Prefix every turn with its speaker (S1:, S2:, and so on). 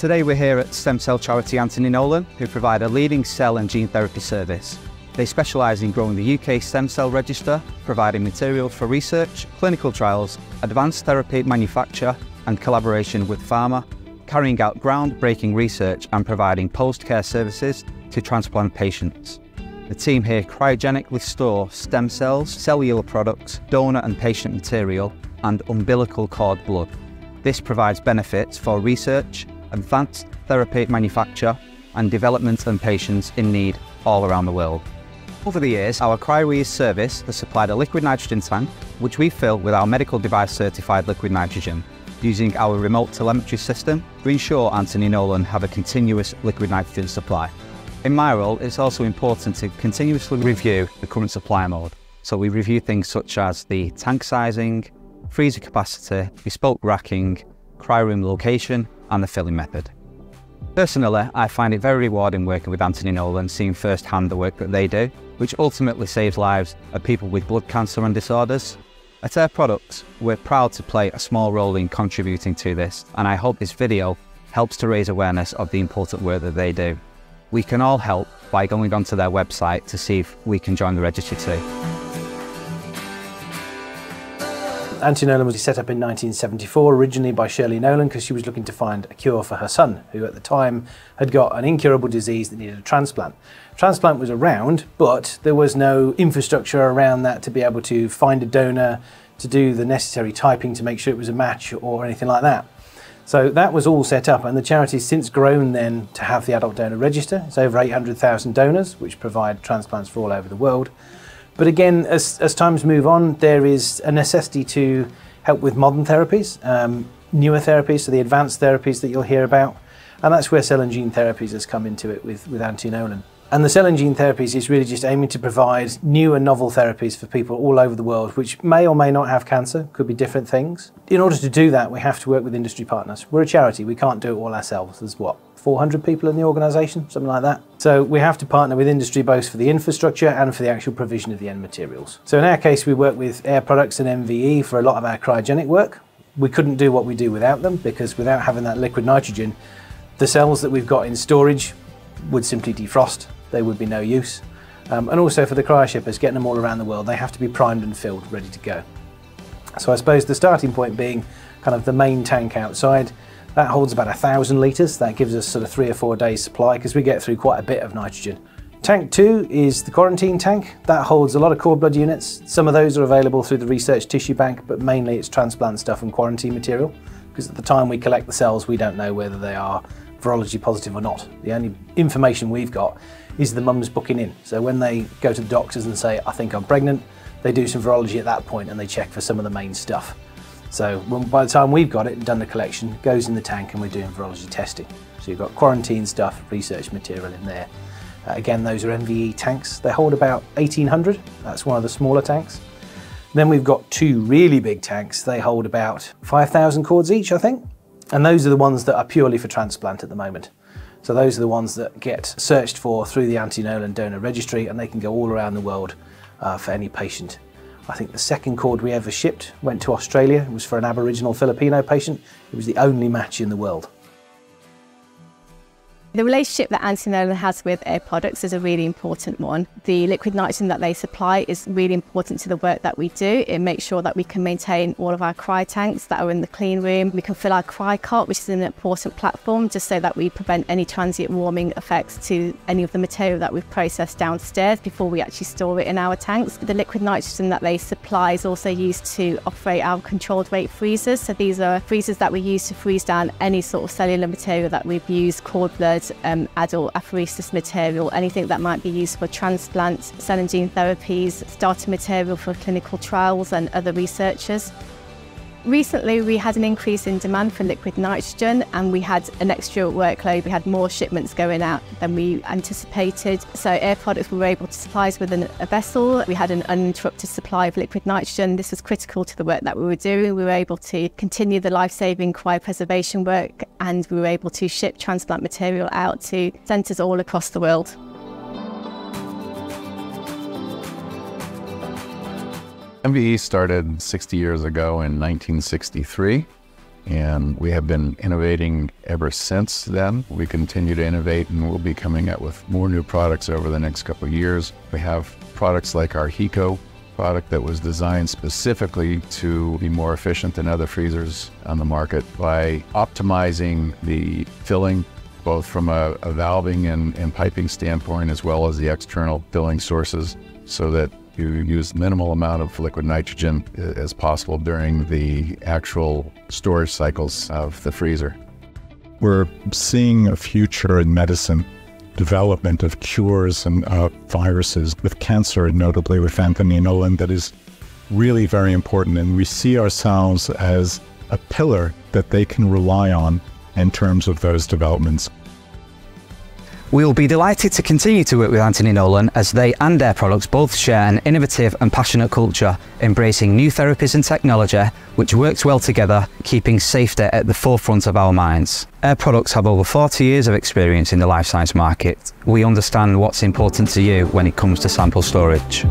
S1: Today we're here at stem cell charity Anthony Nolan, who provide a leading cell and gene therapy service. They specialise in growing the UK stem cell register, providing materials for research, clinical trials, advanced therapy manufacture and collaboration with pharma, carrying out groundbreaking research and providing post-care services to transplant patients. The team here cryogenically store stem cells, cellular products, donor and patient material, and umbilical cord blood. This provides benefits for research, advanced therapy manufacture, and development and patients in need all around the world. Over the years, our cryoreuse service has supplied a liquid nitrogen tank, which we fill with our medical device certified liquid nitrogen, using our remote telemetry system to ensure Anthony Nolan have a continuous liquid nitrogen supply. In my role, it's also important to continuously review the current supply mode. So we review things such as the tank sizing, freezer capacity, bespoke racking, cryo-room location, and the filling method. Personally, I find it very rewarding working with Anthony Nolan, seeing firsthand the work that they do, which ultimately saves lives of people with blood cancer and disorders. At Air Products, we're proud to play a small role in contributing to this, and I hope this video helps to raise awareness of the important work that they do. We can all help by going onto their website to see if we can join the registry too.
S2: Anthony Nolan was set up in 1974, originally by Shirley Nolan, because she was looking to find a cure for her son, who at the time had got an incurable disease that needed a transplant. Transplant was around, but there was no infrastructure around that to be able to find a donor, to do the necessary typing to make sure it was a match or anything like that. So that was all set up, and the charity's since grown then to have the adult donor register. It's over 800,000 donors, which provide transplants for all over the world. But again, as times move on, there is a necessity to help with modern therapies, newer therapies, so the advanced therapies that you'll hear about. And that's where cell and gene therapies has come into it with Anthony Nolan. And the cell and gene therapies is really just aiming to provide new and novel therapies for people all over the world, which may or may not have cancer, could be different things. In order to do that, we have to work with industry partners. We're a charity, we can't do it all ourselves. There's what, 400 people in the organisation, something like that. So we have to partner with industry both for the infrastructure and for the actual provision of the end materials. So in our case, we work with Air Products and MVE for a lot of our cryogenic work. We couldn't do what we do without them, because without having that liquid nitrogen, the cells that we've got in storage would simply defrost. They would be no use. And also for the cryoshippers, getting them all around the world, they have to be primed and filled, ready to go. So I suppose the starting point being kind of the main tank outside, that holds about 1,000 litres. That gives us sort of 3 or 4 days supply, because we get through quite a bit of nitrogen. Tank 2 is the quarantine tank. That holds a lot of cord blood units. Some of those are available through the research tissue bank, but mainly it's transplant stuff and quarantine material, because at the time we collect the cells, we don't know whether they are virology positive or not. The only information we've got is the mum's booking in. So when they go to the doctors and say, I think I'm pregnant, they do some virology at that point and they check for some of the main stuff. So by the time we've got it and done the collection, it goes in the tank and we're doing virology testing. So you've got quarantine stuff, research material in there. Again, those are MVE tanks. They hold about 1,800. That's one of the smaller tanks. Then we've got 2 really big tanks. They hold about 5,000 cords each, I think. And those are the ones that are purely for transplant at the moment. So those are the ones that get searched for through the Anthony Nolan donor registry, and they can go all around the world for any patient. I think the second cord we ever shipped went to Australia. It was for an Aboriginal Filipino patient. It was the only match in the world.
S3: The relationship that Anthony Nolan has with Air Products is a really important one. The liquid nitrogen that they supply is really important to the work that we do. It makes sure that we can maintain all of our cryo tanks that are in the clean room. We can fill our cryo cart, which is an important platform, just so that we prevent any transient warming effects to any of the material that we've processed downstairs before we actually store it in our tanks. The liquid nitrogen that they supply is also used to operate our controlled rate freezers. So these are freezers that we use to freeze down any sort of cellular material that we've used, cord blood, adult apheresis material, anything that might be used for transplant, cell and gene therapies, starter material for clinical trials and other researchers. Recently, we had an increase in demand for liquid nitrogen and we had an extra workload. We had more shipments going out than we anticipated. So Air Products were able to supply us with a vessel. We had an uninterrupted supply of liquid nitrogen. This was critical to the work that we were doing. We were able to continue the life-saving cryopreservation work, and we were able to ship transplant material out to centres all across the world.
S4: MVE started 60 years ago in 1963. and we have been innovating ever since then. We continue to innovate, and we'll be coming out with more new products over the next couple of years. We have products like our HECO product that was designed specifically to be more efficient than other freezers on the market by optimizing the filling, both from a valving and piping standpoint, as well as the external filling sources, so that you use minimal amount of liquid nitrogen as possible during the actual storage cycles of the freezer.
S5: We're seeing a future in medicine, development of cures and viruses with cancer, notably with Anthony Nolan, that is really very important. And we see ourselves as a pillar that they can rely on in terms of those developments.
S1: We'll be delighted to continue to work with Anthony Nolan as they and their products both share an innovative and passionate culture, embracing new therapies and technology which works well together, keeping safety at the forefront of our minds. Our products have over 40 years of experience in the life science market. We understand what's important to you when it comes to sample storage.